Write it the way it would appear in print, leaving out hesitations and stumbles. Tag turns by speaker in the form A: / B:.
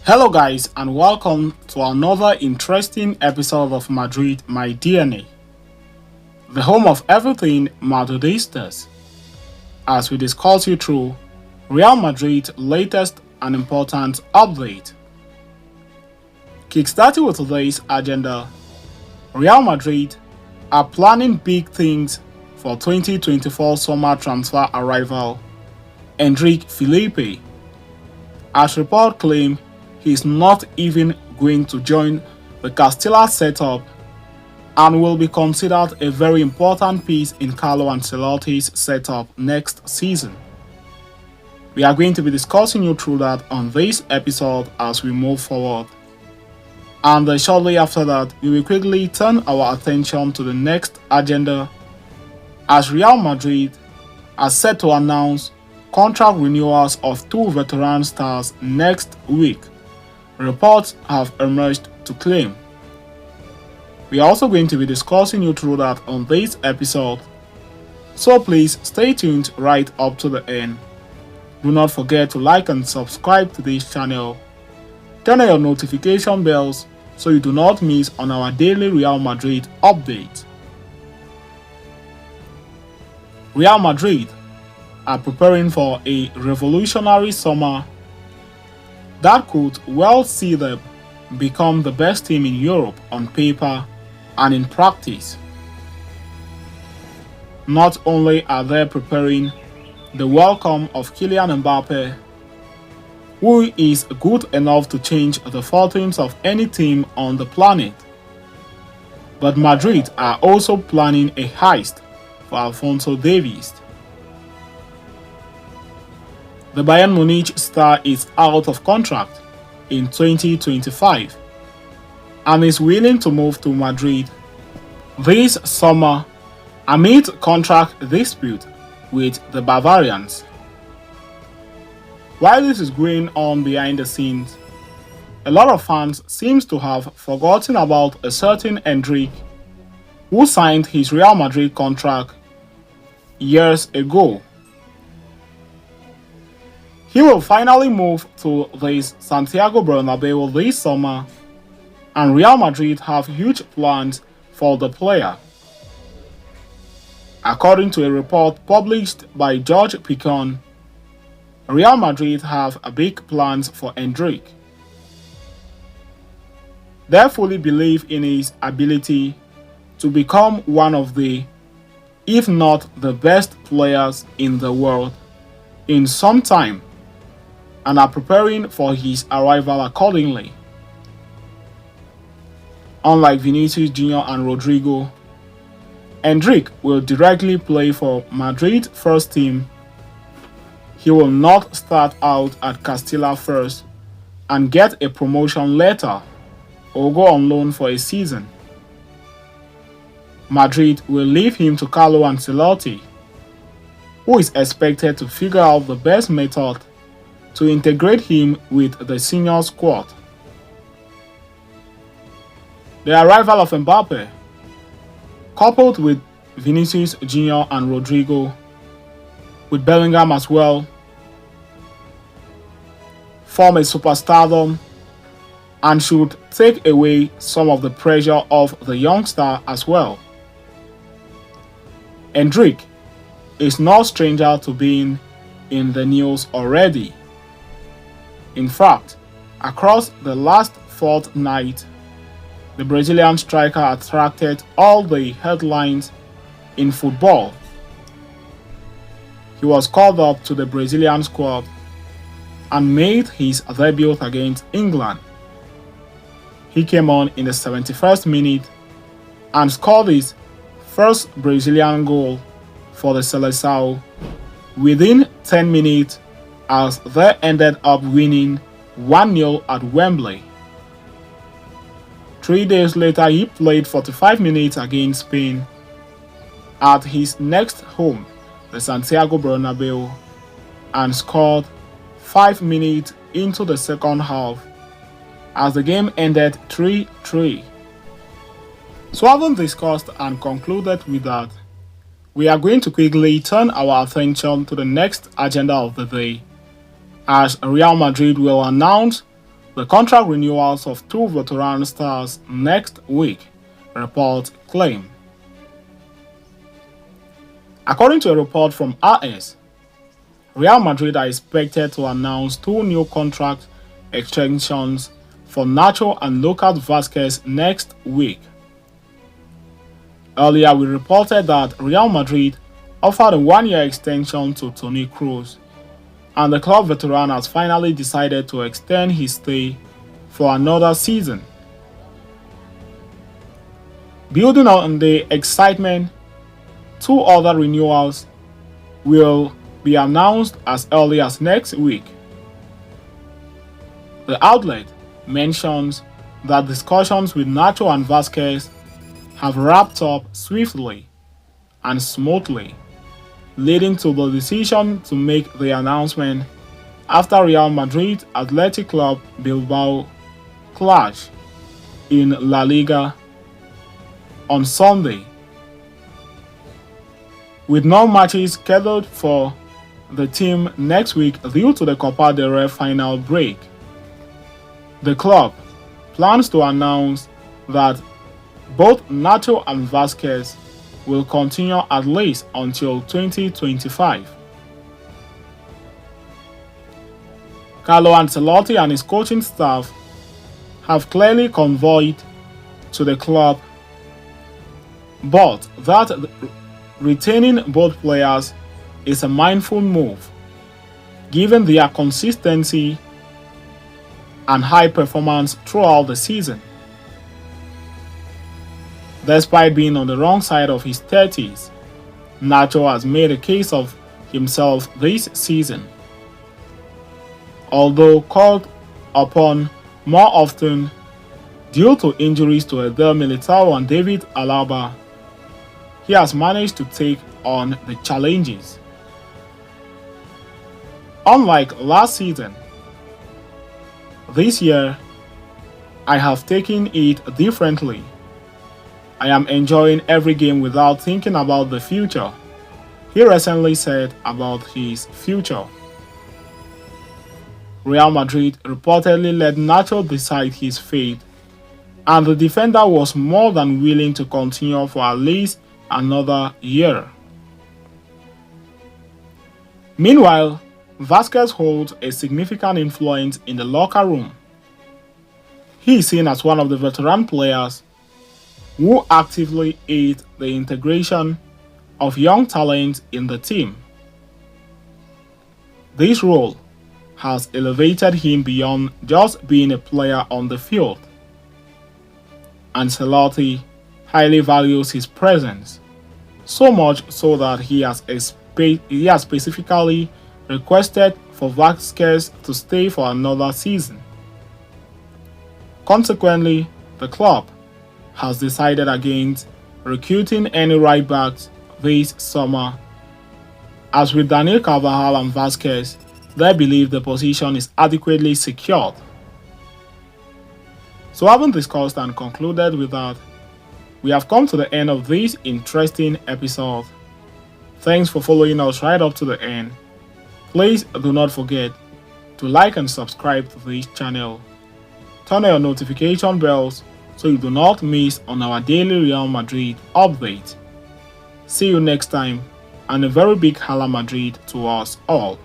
A: Hello guys and welcome to another interesting episode of Madrid My DNA, the home of everything Madridistas, as we discuss you through Real Madrid's latest and important update. Kickstarting with today's agenda, Real Madrid are planning big things for 2024 summer transfer arrival Endrick Felipe, as reports claim he's not even going to join the Castilla setup and will be considered a very important piece in Carlo Ancelotti's setup next season. We are going to be discussing you through that on this episode as we move forward. And shortly after that, we will quickly turn our attention to the next agenda, as Real Madrid are set to announce contract renewals of two veteran stars next week. Reports have emerged to claim. We are also going to be discussing you through that on this episode, so please stay tuned right up to the end. Do not forget to like and subscribe to this channel. Turn on your notification bells so you do not miss on our daily Real Madrid update. Real Madrid are preparing for a revolutionary summer that could well see them become the best team in Europe on paper and in practice. Not only are they preparing the welcome of Kylian Mbappe, who is good enough to change the fortunes of any team on the planet, but Madrid are also planning a heist for Alphonso Davies. The Bayern Munich star is out of contract in 2025 and is willing to move to Madrid this summer amid contract dispute with the Bavarians. While this is going on behind the scenes, a lot of fans seem to have forgotten about a certain Endrick who signed his Real Madrid contract years ago. He will finally move to the Santiago Bernabeu this summer, and Real Madrid have huge plans for the player. According to a report published by George Picon, Real Madrid have big plans for Endrick. They fully believe in his ability to become one of the, if not the best players in the world in some time, and are preparing for his arrival accordingly. Unlike Vinicius Jr. and Rodrigo, Endrick will directly play for Madrid first team. He will not start out at Castilla first and get a promotion later or go on loan for a season. Madrid will leave him to Carlo Ancelotti, who is expected to figure out the best method to integrate him with the senior squad. The arrival of Mbappe, coupled with Vinicius Jr. and Rodrigo, with Bellingham as well, form a superstardom and should take away some of the pressure of the youngster as well. Endrick is no stranger to being in the news already. In fact, across the last fortnight, the Brazilian striker attracted all the headlines in football. He was called up to the Brazilian squad and made his debut against England. He came on in the 71st minute and scored his first Brazilian goal for the Seleção within 10 minutes, as they ended up winning 1-0 at Wembley. 3 days later, he played 45 minutes against Spain at his next home, the Santiago Bernabeu, and scored 5 minutes into the second half as the game ended 3-3. So having discussed and concluded with that, we are going to quickly turn our attention to the next agenda of the day, as Real Madrid will announce the contract renewals of two veteran stars next week, reports claim. According to a report from RS, Real Madrid are expected to announce two new contract extensions for Nacho and Lucas Vazquez next week. Earlier, we reported that Real Madrid offered a one-year extension to Toni Kroos, and the club veteran has finally decided to extend his stay for another season. Building on the excitement, two other renewals will be announced as early as next week. The outlet mentions that discussions with Nacho and Vazquez have wrapped up swiftly and smoothly, leading to the decision to make the announcement after Real Madrid Athletic Club Bilbao clash in La Liga on Sunday. With no matches scheduled for the team next week due to the Copa del Rey final break, the club plans to announce that both Nacho and Vazquez will continue at least until 2025. Carlo Ancelotti and his coaching staff have clearly conveyed to the club, but that retaining both players is a mindful move, given their consistency and high performance throughout the season. Despite being on the wrong side of his 30s, Nacho has made a case of himself this season. Although called upon more often due to injuries to Eder Militao and David Alaba, he has managed to take on the challenges. Unlike last season, this year I have taken it differently. I am enjoying every game without thinking about the future, he recently said about his future. Real Madrid reportedly let Nacho decide his fate, and the defender was more than willing to continue for at least another year. Meanwhile, Vazquez holds a significant influence in the locker room. He is seen as one of the veteran players who actively aid the integration of young talent in the team. This role has elevated him beyond just being a player on the field. Ancelotti highly values his presence, so much so that he has specifically requested for Vazquez to stay for another season. Consequently, the club has decided against recruiting any right backs this summer. As with Daniel Carvajal and Vazquez, they believe the position is adequately secured. So having discussed and concluded with that, we have come to the end of this interesting episode. Thanks for following us right up to the end. Please do not forget to like and subscribe to this channel. Turn on your notification bells so you do not miss on our daily Real Madrid update. See you next time, and a very big Hala Madrid to us all.